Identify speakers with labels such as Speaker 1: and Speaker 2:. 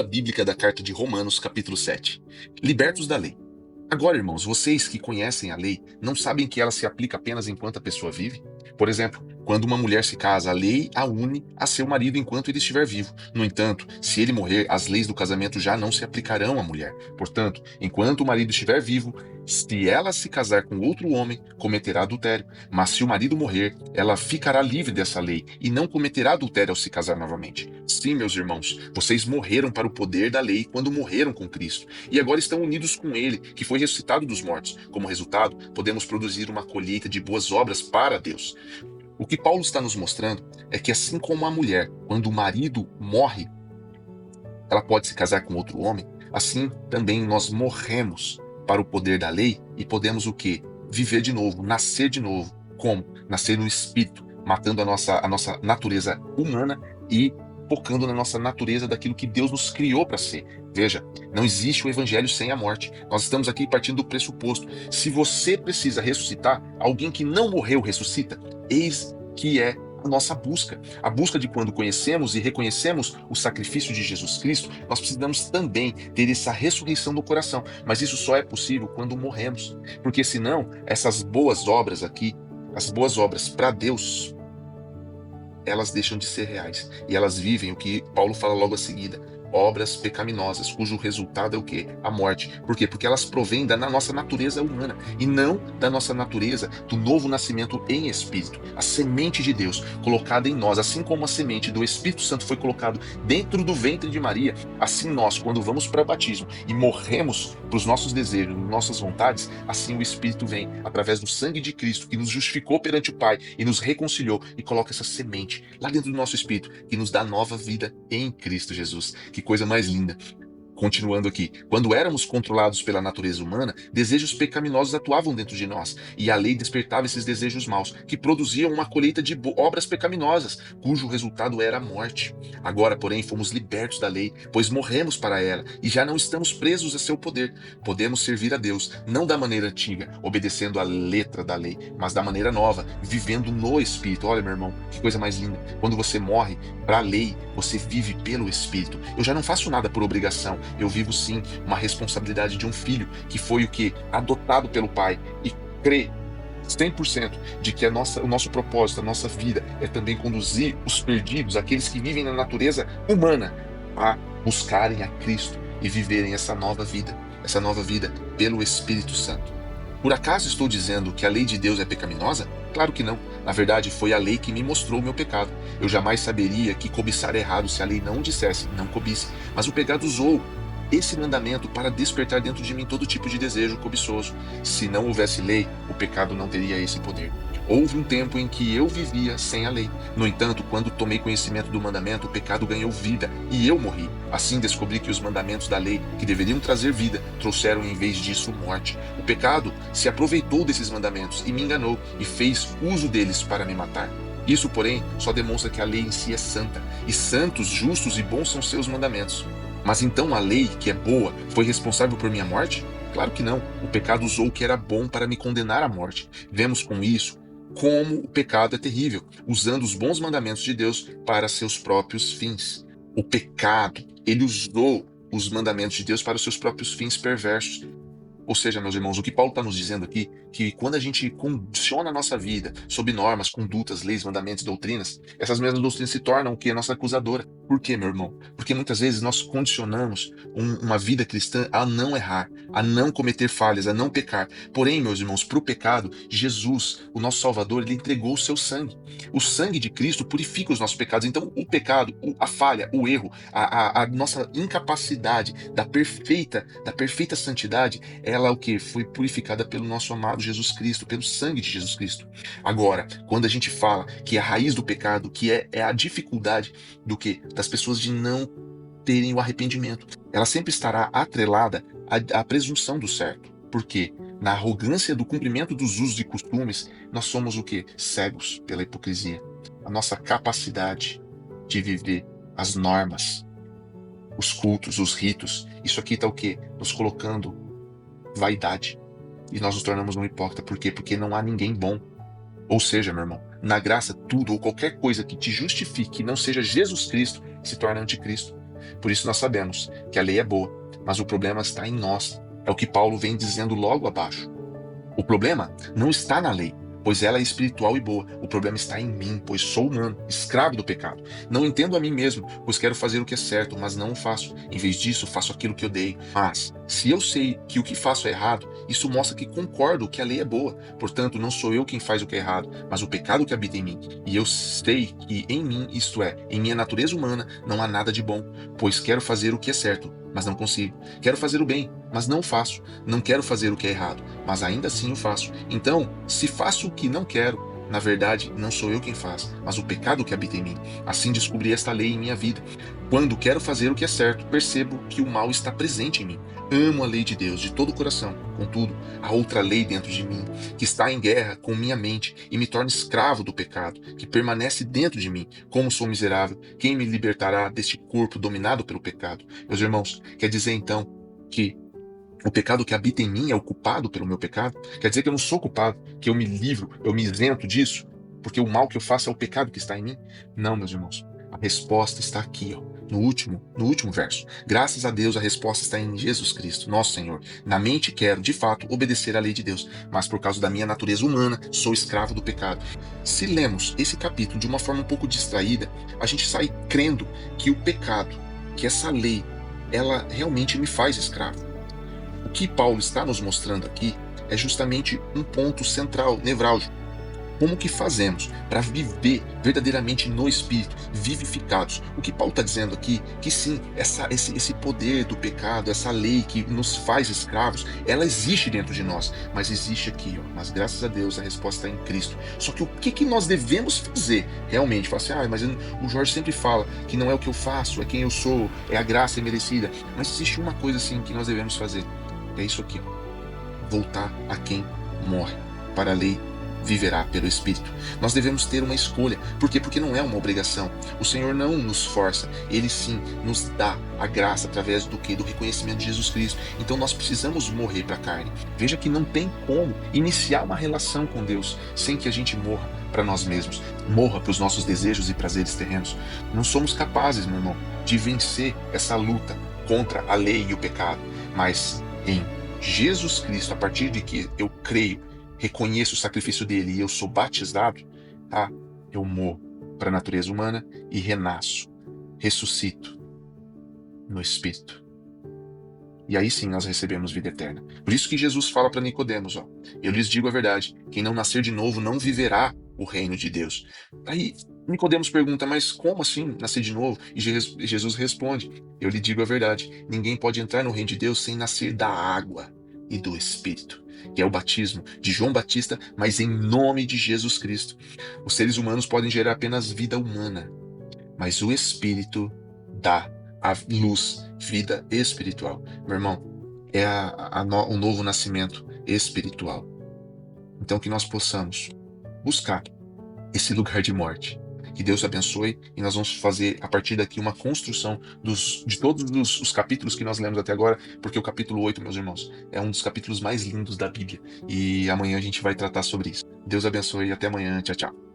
Speaker 1: bíblica da carta de Romanos, capítulo 7. Libertos da lei. Agora, irmãos, vocês que conhecem a lei, não sabem que ela se aplica apenas enquanto a pessoa vive? Por exemplo, quando uma mulher se casa, a lei a une a seu marido enquanto ele estiver vivo. No entanto, se ele morrer, as leis do casamento já não se aplicarão à mulher. Portanto, enquanto o marido estiver vivo, se ela se casar com outro homem, cometerá adultério. Mas se o marido morrer, ela ficará livre dessa lei e não cometerá adultério ao se casar novamente. Sim, meus irmãos, vocês morreram para o poder da lei quando morreram com Cristo e agora estão unidos com Ele, que foi ressuscitado dos mortos. Como resultado, podemos produzir uma colheita de boas obras para Deus. O que Paulo está nos mostrando é que assim como a mulher, quando o marido morre, ela pode se casar com outro homem, assim também nós morremos para o poder da lei e podemos o quê? Viver de novo, nascer de novo. Como? Nascer no Espírito, matando a nossa natureza humana e focando na nossa natureza daquilo que Deus nos criou para ser. Veja, não existe o evangelho sem a morte. Nós estamos aqui partindo do pressuposto. Se você precisa ressuscitar, alguém que não morreu ressuscita. Eis que é a nossa busca. A busca de quando conhecemos e reconhecemos o sacrifício de Jesus Cristo, nós precisamos também ter essa ressurreição do coração. Mas isso só é possível quando morremos. Porque senão, essas boas obras aqui, as boas obras para Deus, elas deixam de ser reais. E elas vivem o que Paulo fala logo a seguida. Obras pecaminosas, cujo resultado é o quê? A morte. Por quê? Porque elas provêm da nossa natureza humana e não da nossa natureza do novo nascimento em espírito. A semente de Deus colocada em nós, assim como a semente do Espírito Santo foi colocado dentro do ventre de Maria, assim nós, quando vamos para o batismo e morremos para os nossos desejos, nossas vontades, assim o Espírito vem através do sangue de Cristo que nos justificou perante o Pai e nos reconciliou e coloca essa semente lá dentro do nosso espírito que nos dá nova vida em Cristo Jesus. Que coisa mais linda. Continuando aqui, quando éramos controlados pela natureza humana, desejos pecaminosos atuavam dentro de nós, e a lei despertava esses desejos maus, que produziam uma colheita de obras pecaminosas, cujo resultado era a morte. Agora, porém, fomos libertos da lei, pois morremos para ela, e já não estamos presos a seu poder. Podemos servir a Deus, não da maneira antiga, obedecendo a letra da lei, mas da maneira nova, vivendo no Espírito. Olha, meu irmão, que coisa mais linda. Quando você morre para a lei, você vive pelo Espírito. Eu já não faço nada por obrigação. Eu vivo sim uma responsabilidade de um filho que foi o que? Adotado pelo pai e crê 100% de que o nosso propósito, a nossa vida é também conduzir os perdidos, aqueles que vivem na natureza humana, a buscarem a Cristo e viverem essa nova vida pelo Espírito Santo. Por acaso estou dizendo que a lei de Deus é pecaminosa? Claro que não. Na verdade, foi a lei que me mostrou o meu pecado. Eu jamais saberia que cobiçar é errado se a lei não dissesse, não cobice. Mas o pecado usou esse mandamento para despertar dentro de mim todo tipo de desejo cobiçoso. Se não houvesse lei, o pecado não teria esse poder. Houve um tempo em que eu vivia sem a lei. No entanto, quando tomei conhecimento do mandamento, o pecado ganhou vida e eu morri. Assim descobri que os mandamentos da lei, que deveriam trazer vida, trouxeram em vez disso morte. O pecado se aproveitou desses mandamentos e me enganou e fez uso deles para me matar. Isso, porém, só demonstra que a lei em si é santa, e santos, justos e bons são seus mandamentos. Mas então a lei, que é boa, foi responsável por minha morte? Claro que não. O pecado usou o que era bom para me condenar à morte. Vemos com isso como o pecado é terrível, usando os bons mandamentos de Deus para seus próprios fins. O pecado, ele usou os mandamentos de Deus para os seus próprios fins perversos. Ou seja, meus irmãos, o que Paulo está nos dizendo aqui, que quando a gente condiciona a nossa vida sob normas, condutas, leis, mandamentos, doutrinas, essas mesmas doutrinas se tornam o que? A nossa acusadora. Por quê, meu irmão? Porque muitas vezes nós condicionamos uma vida cristã a não errar, a não cometer falhas, a não pecar. Porém, meus irmãos, para o pecado, Jesus, o nosso Salvador, ele entregou o seu sangue. O sangue de Cristo purifica os nossos pecados. Então, o pecado, a falha, o erro, a nossa incapacidade da perfeita santidade, ela o que? Foi purificada pelo nosso amado Jesus Cristo, pelo sangue de Jesus Cristo. Agora, quando a gente fala que a raiz do pecado, que é a dificuldade do que? Das pessoas de não terem o arrependimento, ela sempre estará atrelada à presunção do certo. Por quê? Na arrogância do cumprimento dos usos e costumes, nós somos o quê? Cegos pela hipocrisia. A nossa capacidade de viver as normas, os cultos, os ritos, isso aqui está o quê? Nos colocando vaidade. E nós nos tornamos um hipócrita. Por quê? Porque não há ninguém bom. Ou seja, meu irmão, na graça, tudo ou qualquer coisa que te justifique que não seja Jesus Cristo se torna anticristo. Por isso nós sabemos que a lei é boa, mas o problema está em nós. É o que Paulo vem dizendo logo abaixo. O problema não está na lei, pois ela é espiritual e boa. O problema está em mim, pois sou humano, escravo do pecado. Não entendo a mim mesmo, pois quero fazer o que é certo, mas não o faço. Em vez disso, faço aquilo que odeio. Mas, se eu sei que o que faço é errado, isso mostra que concordo que a lei é boa. Portanto, não sou eu quem faz o que é errado, mas o pecado que habita em mim. E eu sei que em mim, isto é, em minha natureza humana, não há nada de bom, pois quero fazer o que é certo, mas não consigo. Quero fazer o bem, mas não o faço. Não quero fazer o que é errado, mas ainda assim o faço. Então, se faço o que não quero, na verdade, não sou eu quem faz, mas o pecado que habita em mim. Assim descobri esta lei em minha vida. Quando quero fazer o que é certo, percebo que o mal está presente em mim. Amo a lei de Deus de todo o coração. Contudo, há outra lei dentro de mim, que está em guerra com minha mente e me torna escravo do pecado, que permanece dentro de mim. Como sou miserável, quem me libertará deste corpo dominado pelo pecado? Meus irmãos, quer dizer então que o pecado que habita em mim é o culpado pelo meu pecado? Quer dizer que eu não sou culpado, que eu me livro, eu me isento disso, porque o mal que eu faço é o pecado que está em mim? Não, meus irmãos. A resposta está aqui, ó, no último verso. Graças a Deus, a resposta está em Jesus Cristo, nosso Senhor. Na mente quero, de fato, obedecer à lei de Deus, mas por causa da minha natureza humana, sou escravo do pecado. Se lemos esse capítulo de uma forma um pouco distraída, a gente sai crendo que o pecado, que essa lei, ela realmente me faz escravo. O que Paulo está nos mostrando aqui é justamente um ponto central, nevrálgico. Como que fazemos para viver verdadeiramente no Espírito, vivificados? O que Paulo está dizendo aqui, que sim, esse poder do pecado, essa lei que nos faz escravos, ela existe dentro de nós, mas existe aqui, ó. Mas graças a Deus a resposta está em Cristo. Só que o que nós devemos fazer realmente? Fala assim, mas o Jorge sempre fala que não é o que eu faço, é quem eu sou, é a graça merecida. Mas existe uma coisa assim que nós devemos fazer, é isso aqui, ó. Voltar a quem morre, para a lei viverá pelo Espírito. Nós devemos ter uma escolha. Por quê? Porque não é uma obrigação. O Senhor não nos força. Ele sim nos dá a graça através do quê? Do reconhecimento de Jesus Cristo. Então nós precisamos morrer para a carne. Veja que não tem como iniciar uma relação com Deus sem que a gente morra para nós mesmos. Morra para os nossos desejos e prazeres terrenos. Não somos capazes, meu irmão, de vencer essa luta contra a lei e o pecado. Mas em Jesus Cristo, a partir de que eu creio, reconheço o sacrifício dele e eu sou batizado, tá? Eu morro para a natureza humana e renasço, ressuscito no Espírito. E aí sim nós recebemos vida eterna. Por isso que Jesus fala para Nicodemos, ó, eu lhes digo a verdade, quem não nascer de novo não viverá o reino de Deus. Aí Nicodemos pergunta, mas como assim nascer de novo? E Jesus responde, eu lhe digo a verdade, ninguém pode entrar no reino de Deus sem nascer da água e do Espírito, que é o batismo de João Batista, mas em nome de Jesus Cristo. Os seres humanos podem gerar apenas vida humana, mas o Espírito dá a luz, vida espiritual. Meu irmão, é o novo nascimento espiritual. Então que nós possamos buscar esse lugar de morte. Que Deus abençoe e nós vamos fazer a partir daqui uma construção de todos os capítulos que nós lemos até agora, porque o capítulo 8, meus irmãos, é um dos capítulos mais lindos da Bíblia e amanhã a gente vai tratar sobre isso. Deus abençoe e até amanhã. Tchau, tchau.